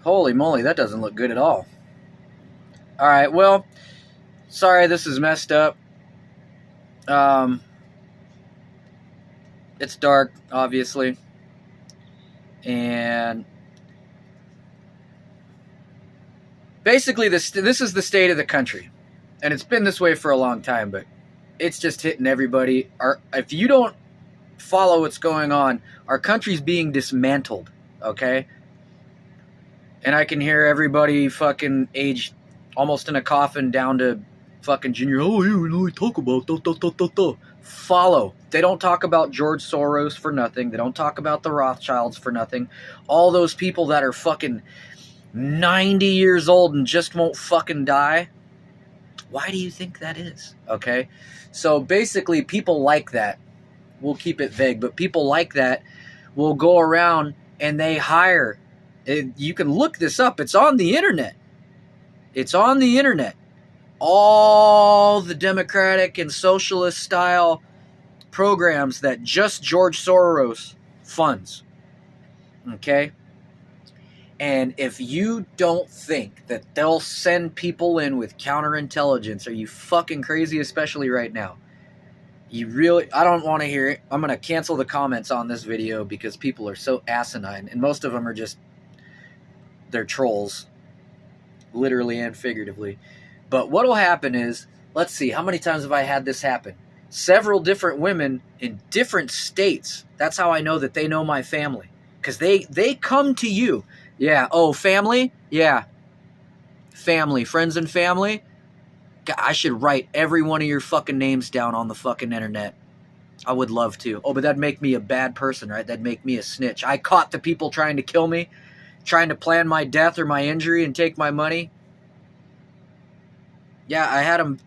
Holy moly, that doesn't look good at all. Alright, well, sorry this is messed up. It's dark, obviously. And basically, this is the state of the country. And it's been this way for a long time, but it's just hitting everybody. If you don't follow what's going on, our country's being dismantled, okay? And I can hear everybody fucking aged almost in a coffin down to fucking junior. Oh, you really talk about follow. They don't talk about George Soros for nothing. They don't talk about the Rothschilds for nothing. All those people that are fucking 90 years old and just won't fucking die. Why do you think that is? Okay? So basically, people like that. We'll keep it vague, but people like that will go around and they hire. You can look this up. It's on the internet. It's on the internet. All the democratic and socialist style programs that just George Soros funds. Okay? And if you don't think that they'll send people in with counterintelligence, are you fucking crazy, especially right now? I don't want to hear it. I'm going to cancel the comments on this video because people are so asinine, and most of them are they're trolls, literally and figuratively. But what will happen is, let's see, how many times have I had this happen? Several different women in different states. That's how I know that they know my family. Because they come to you. Yeah, oh, family? Yeah. Family, friends and family? God, I should write every one of your fucking names down on the fucking internet. I would love to. Oh, but that'd make me a bad person, right? That'd make me a snitch. I caught the people trying to kill me, trying to plan my death or my injury and take my money. Yeah, I had them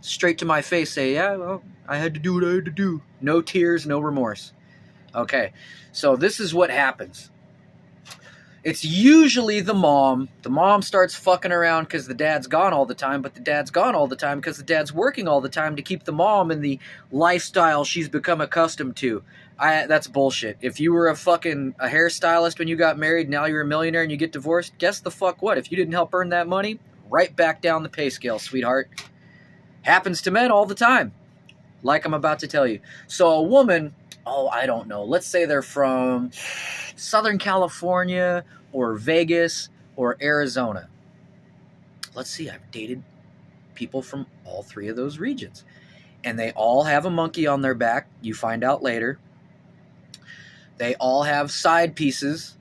straight to my face say, yeah, well, I had to do what I had to do. No tears, no remorse. Okay, so this is what happens. It's usually the mom. The mom starts fucking around because the dad's gone all the time, but the dad's gone all the time because the dad's working all the time to keep the mom in the lifestyle she's become accustomed to. That's bullshit. If you were a hairstylist when you got married, now you're a millionaire and you get divorced, guess the fuck what? If you didn't help earn that money, right back down the pay scale, sweetheart. Happens to men all the time, like I'm about to tell you. So a woman, I don't know, let's say they're from Southern California or Vegas or Arizona. Let's see, I've dated people from all three of those regions. And they all have a monkey on their back. You find out later. They all have side pieces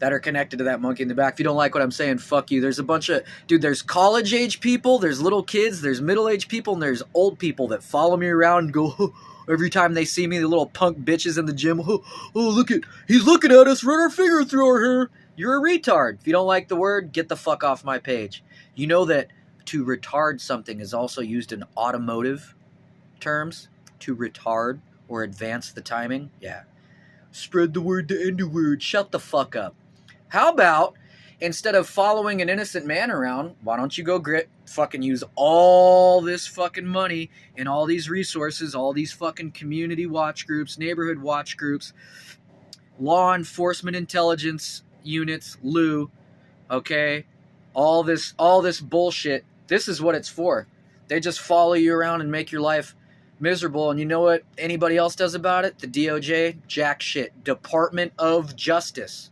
that are connected to that monkey in the back. If you don't like what I'm saying, fuck you. There's a bunch of... Dude, there's college-age people, there's little kids, there's middle-aged people, and there's old people that follow me around and go... Every time they see me, the little punk bitches in the gym, look at... He's looking at us, run our finger through our hair. You're a retard. If you don't like the word, get the fuck off my page. You know that to retard something is also used in automotive terms? To retard or advance the timing? Yeah. Spread the word to end the word. Shut the fuck up. How about, instead of following an innocent man around, why don't you go fucking use all this fucking money and all these resources, all these fucking community watch groups, neighborhood watch groups, law enforcement intelligence units, LU, okay? All this bullshit. This is what it's for. They just follow you around and make your life miserable. And you know what anybody else does about it? The DOJ? Jack shit. Department of Justice.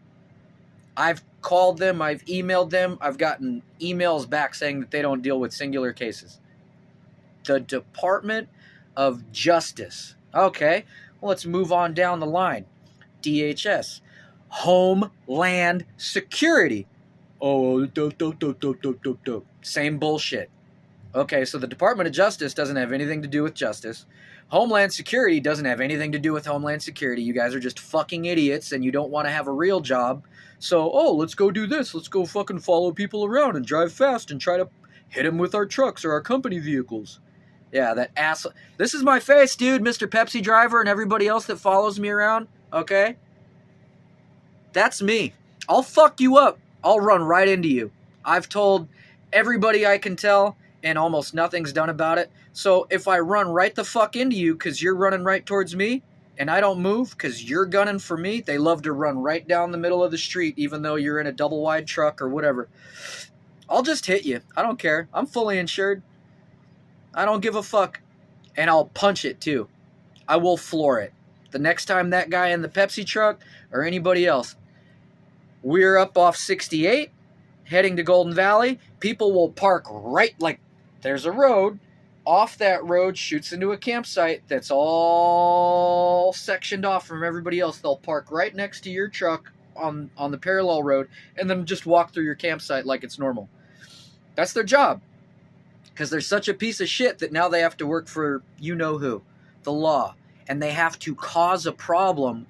I've called them, I've emailed them, I've gotten emails back saying that they don't deal with singular cases. The Department of Justice. Okay, well, let's move on down the line. DHS. Homeland Security. Oh, same bullshit. Okay, so the Department of Justice doesn't have anything to do with justice. Homeland Security doesn't have anything to do with Homeland Security. You guys are just fucking idiots and you don't want to have a real job. So, let's go do this. Let's go fucking follow people around and drive fast and try to hit them with our trucks or our company vehicles. Yeah, that asshole. This is my face, dude, Mr. Pepsi driver and everybody else that follows me around, okay? That's me. I'll fuck you up. I'll run right into you. I've told everybody I can tell, and almost nothing's done about it. So if I run right the fuck into you because you're running right towards me, and I don't move because you're gunning for me, they love to run right down the middle of the street, even though you're in a double wide truck or whatever. I'll just hit you. I don't care. I'm fully insured. I don't give a fuck. And I'll punch it too. I will floor it. The next time that guy in the Pepsi truck or anybody else, we're up off 68, heading to Golden Valley, people will park right, like there's a road. Off that road shoots into a campsite that's all sectioned off from everybody else. They'll park right next to your truck on the parallel road and then just walk through your campsite like it's normal. That's their job. Because they're such a piece of shit that now they have to work for you-know-who, the law. And they have to cause a problem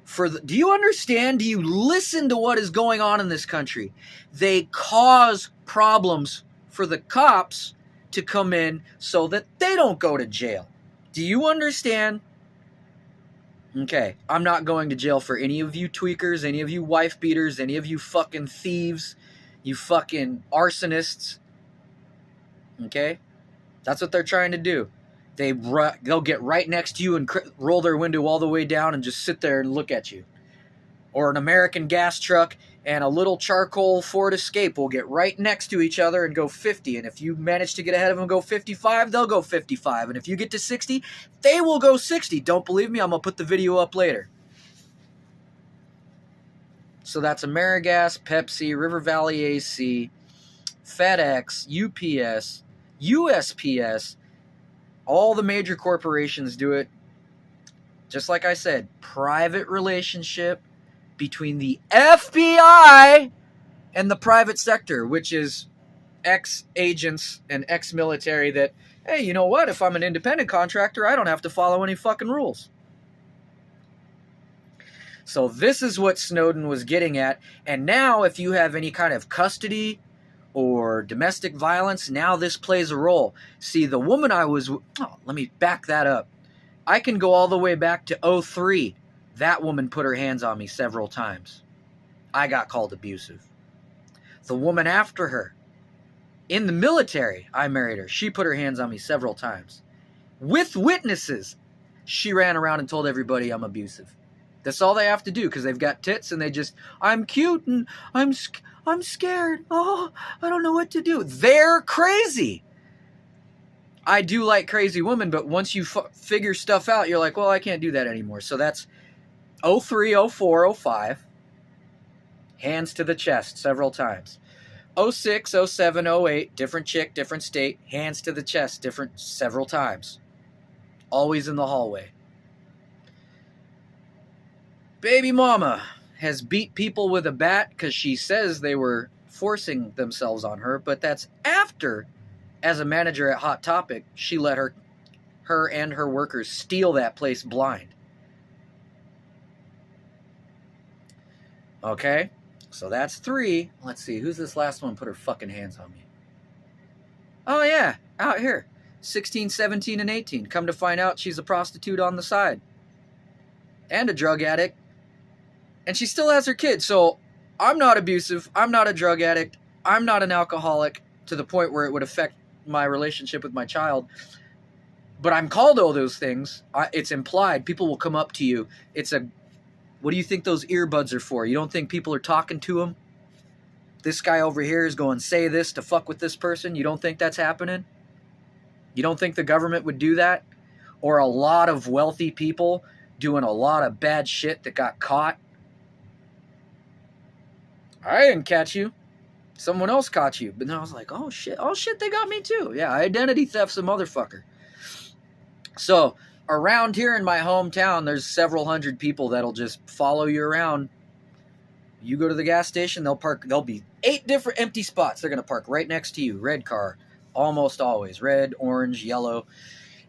for the... Do you understand? Do you listen to what is going on in this country? They cause problems for the cops to come in so that they don't go to jail. Do you understand? Okay, I'm not going to jail for any of you tweakers, any of you wife beaters, any of you fucking thieves, you fucking arsonists. Okay? That's what they're trying to do. They'll get right next to you and roll their window all the way down and just sit there and look at you. Or an American gas truck and a little charcoal Ford Escape will get right next to each other and go 50. And if you manage to get ahead of them and go 55, they'll go 55. And if you get to 60, they will go 60. Don't believe me? I'm going to put the video up later. So that's AmeriGas, Pepsi, River Valley AC, FedEx, UPS, USPS. All the major corporations do it. Just like I said, private relationship between the FBI and the private sector, which is ex-agents and ex-military that, hey, you know what? If I'm an independent contractor, I don't have to follow any fucking rules. So this is what Snowden was getting at. And now if you have any kind of custody or domestic violence, now this plays a role. See, the woman let me back that up. I can go all the way back to 2003. That woman put her hands on me several times. I got called abusive. The woman after her, in the military, I married her. She put her hands on me several times. With witnesses, she ran around and told everybody I'm abusive. That's all they have to do because they've got tits and they just, I'm cute and I'm scared. Oh, I don't know what to do. They're crazy. I do like crazy women, but once you figure stuff out, you're like, well, I can't do that anymore. So that's 03, 04, 05. Hands to the chest several times. 06, 07, 08, different chick, different state. Hands to the chest several times. Always in the hallway. Baby mama has beat people with a bat because she says they were forcing themselves on her, but that's after, as a manager at Hot Topic, she let her and her workers steal that place blind. Okay, so that's 3. Let's see, who's this last one put her fucking hands on me? Oh yeah, out here. 16, 17, and 18. Come to find out she's a prostitute on the side. And a drug addict. And she still has her kids. So I'm not abusive. I'm not a drug addict. I'm not an alcoholic to the point where it would affect my relationship with my child. But I'm called all those things. It's implied. People will come up to you. What do you think those earbuds are for? You don't think people are talking to them? This guy over here is going, say this to fuck with this person. You don't think that's happening? You don't think the government would do that? Or a lot of wealthy people doing a lot of bad shit that got caught? I didn't catch you. Someone else caught you. But then I was like, oh shit, they got me too. Yeah, identity theft's a motherfucker. So around here in my hometown, there's several hundred people that'll just follow you around. You go to the gas station, there'll be 8 different empty spots. They're going to park right next to you. Red car, almost always. Red, orange, yellow.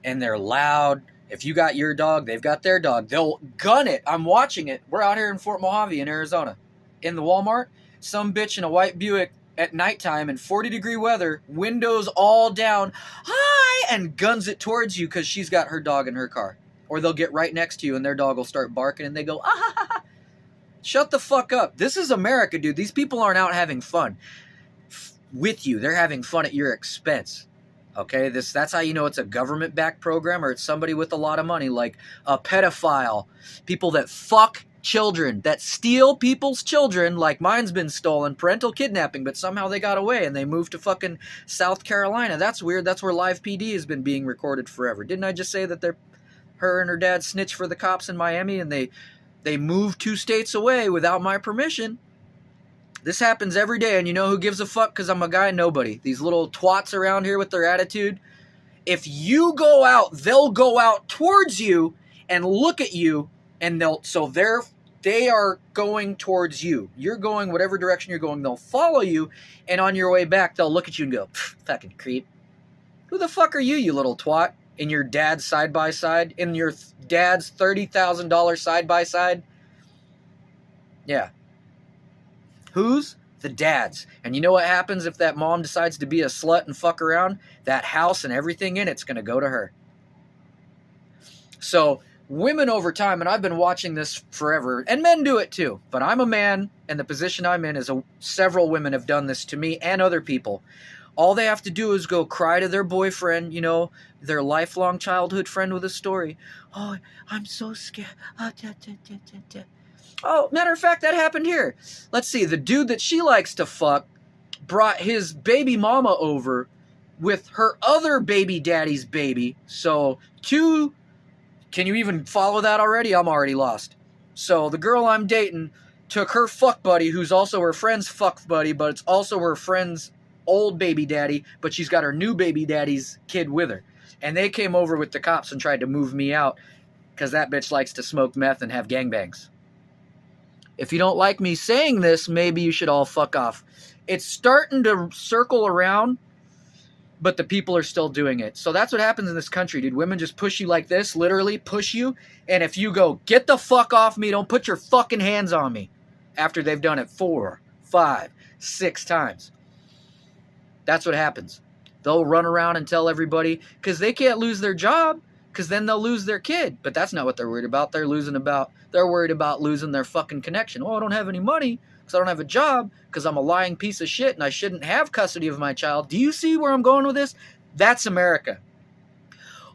And they're loud. If you got your dog, they've got their dog. They'll gun it. I'm watching it. We're out here in Fort Mojave in Arizona. In the Walmart, some bitch in a white Buick at nighttime in 40-degree weather, windows all down, hi, and guns it towards you because she's got her dog in her car. Or they'll get right next to you and their dog will start barking and they go, ah, ha, ha, ha. Shut the fuck up. This is America, dude. These people aren't out having fun with you. They're having fun at your expense. Okay, that's how you know it's a government-backed program or it's somebody with a lot of money, like a pedophile, people that fuck children, that steal people's children, like mine's been stolen, parental kidnapping, but somehow they got away and they moved to fucking South Carolina. That's weird. That's where live PD has been being recorded forever. Didn't I just say that her and her dad snitched for the cops in Miami and they moved 2 states away without my permission? This happens every day, and you know who gives a fuck? Because I'm a guy, nobody. These little twats around here with their attitude. If you go out, they'll go out towards you and look at you, and they are going towards you. You're going whatever direction you're going. They'll follow you, and on your way back, they'll look at you and go, fucking creep. Who the fuck are you, you little twat? In your dad's side-by-side? In your dad's $30,000 side-by-side? Yeah. Whose? The dad's. And you know what happens if that mom decides to be a slut and fuck around? That house and everything in it's going to go to her. So women over time, and I've been watching this forever, and men do it too, but I'm a man, and the position I'm in is several women have done this to me and other people. All they have to do is go cry to their boyfriend, you know, their lifelong childhood friend with a story. Oh, I'm so scared. Oh, matter of fact, that happened here. Let's see. The dude that she likes to fuck brought his baby mama over with her other baby daddy's baby. So, can you even follow that already? I'm already lost. So, the girl I'm dating took her fuck buddy, who's also her friend's fuck buddy, but it's also her friend's old baby daddy, but she's got her new baby daddy's kid with her. And they came over with the cops and tried to move me out because that bitch likes to smoke meth and have gangbangs. If you don't like me saying this, maybe you should all fuck off. It's starting to circle around, but the people are still doing it. So that's what happens in this country, dude. Women just push you like this, literally push you. And if you go, get the fuck off me, don't put your fucking hands on me, after they've done it 4, 5, 6 times. That's what happens. They'll run around and tell everybody, because they can't lose their job, because then they'll lose their kid. But that's not what they're worried about. They're worried about losing their fucking connection. Oh, I don't have any money because I don't have a job because I'm a lying piece of shit and I shouldn't have custody of my child. Do you see where I'm going with this? That's America.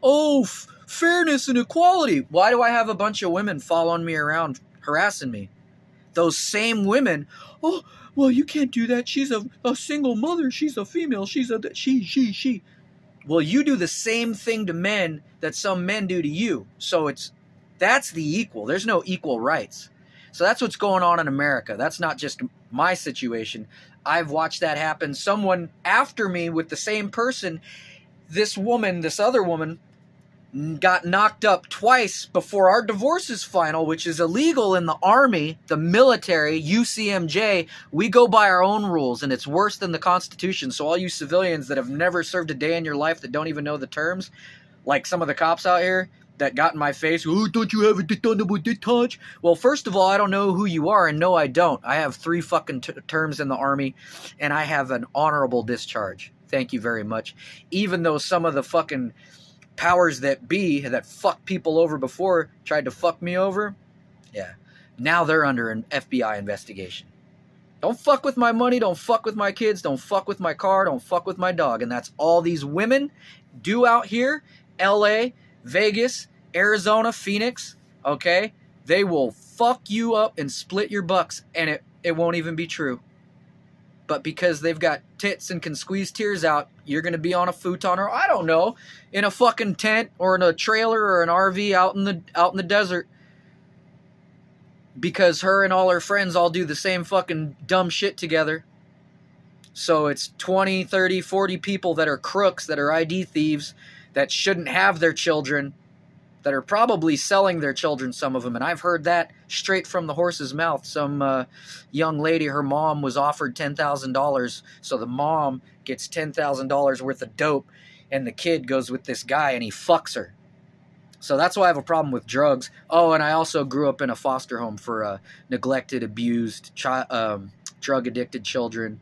Oh, fairness and equality. Why do I have a bunch of women following me around harassing me? Those same women, oh, well, you can't do that. She's a single mother. She's a female. She. Well, you do the same thing to men that some men do to you. So that's the equal. There's no equal rights. So that's what's going on in America. That's not just my situation. I've watched that happen. Someone after me with the same person, this other woman, got knocked up twice before our divorce is final, which is illegal in the Army, the military, UCMJ. We go by our own rules, and it's worse than the Constitution. So all you civilians that have never served a day in your life that don't even know the terms, like some of the cops out here that got in my face, oh, don't you have a detachable detach? Well, first of all, I don't know who you are, and no, I don't. I have 3 fucking terms in the Army, and I have an honorable discharge. Thank you very much. Even though some of the fucking powers that be that fucked people over before tried to fuck me over, yeah, now they're under an FBI investigation. Don't fuck with my money, don't fuck with my kids, don't fuck with my car, don't fuck with my dog. And that's all these women do out here. LA, Vegas, Arizona, Phoenix, okay? They will fuck you up and split your bucks, and it won't even be true. But because they've got tits and can squeeze tears out, you're going to be on a futon, or I don't know, in a fucking tent or in a trailer or an RV out in the desert, because her and all her friends all do the same fucking dumb shit together. So it's 20, 30, 40 people that are crooks, that are ID thieves, that shouldn't have their children, that are probably selling their children, some of them. And I've heard that straight from the horse's mouth. Some young lady, her mom was offered $10,000. So the mom gets $10,000 worth of dope, and the kid goes with this guy and he fucks her. So that's why I have a problem with drugs. Oh, and I also grew up in a foster home for neglected, abused, drug-addicted children.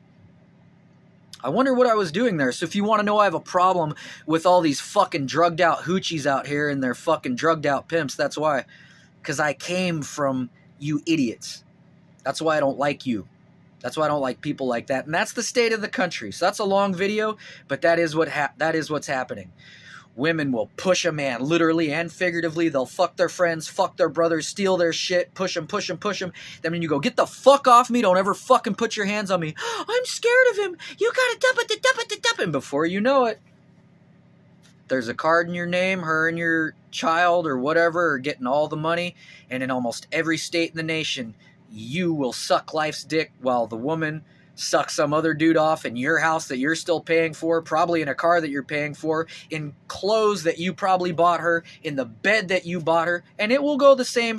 I wonder what I was doing there. So if you want to know I have a problem with all these fucking drugged out hoochies out here and their fucking drugged out pimps, that's why. Because I came from you idiots. That's why I don't like you. That's why I don't like people like that. And that's the state of the country. So that's a long video, but that is what's happening. Women will push a man, literally and figuratively. They'll fuck their friends, fuck their brothers, steal their shit, push them. Then when you go, get the fuck off me, don't ever fucking put your hands on me. I'm scared of him. You gotta dump it. And before you know it, there's a card in your name, her and your child or whatever are getting all the money. And in almost every state in the nation, you will suck life's dick while the woman sucks some other dude off in your house that you're still paying for, probably in a car that you're paying for, in clothes that you probably bought her, in the bed that you bought her, and it will go the same